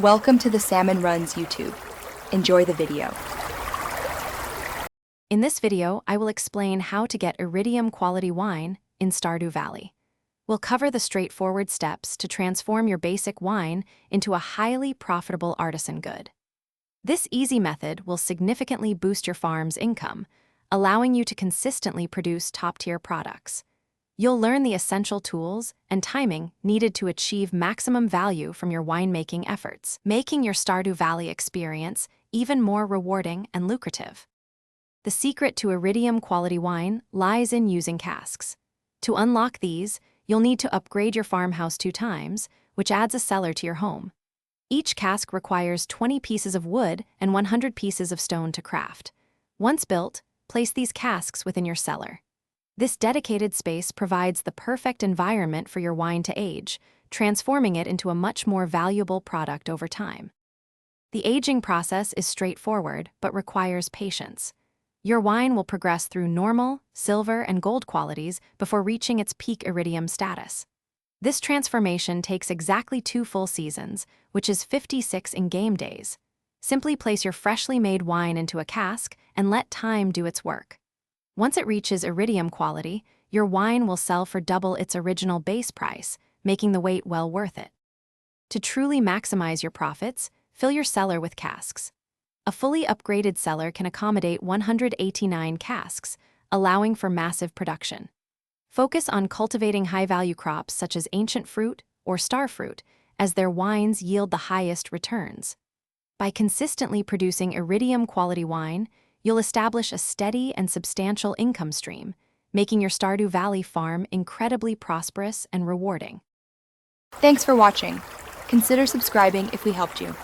Welcome to the Salmon Runs YouTube. Enjoy the video. In this video, I will explain how to get Iridium quality wine in Stardew Valley. We'll cover the straightforward steps to transform your basic wine into a highly profitable artisan good. This easy method will significantly boost your farm's income, allowing you to consistently produce top-tier products. You'll learn the essential tools and timing needed to achieve maximum value from your winemaking efforts, making your Stardew Valley experience even more rewarding and lucrative. The secret to Iridium quality wine lies in using casks. To unlock these, you'll need to upgrade your farmhouse 2 times, which adds a cellar to your home. Each cask requires 20 pieces of wood and 100 pieces of stone to craft. Once built, place these casks within your cellar. This dedicated space provides the perfect environment for your wine to age, transforming it into a much more valuable product over time. The aging process is straightforward but requires patience. Your wine will progress through normal, silver, and gold qualities before reaching its peak Iridium status. This transformation takes exactly 2 full seasons, which is 56 in-game days. Simply place your freshly made wine into a cask and let time do its work. Once it reaches Iridium quality, your wine will sell for double its original base price, making the wait well worth it. To truly maximize your profits, fill your cellar with casks. A fully upgraded cellar can accommodate 189 casks, allowing for massive production. Focus on cultivating high-value crops such as ancient fruit or star fruit, as their wines yield the highest returns. By consistently producing Iridium quality wine, you'll establish a steady and substantial income stream, making your Stardew Valley farm incredibly prosperous and rewarding. Thanks for watching. Consider subscribing if we helped you.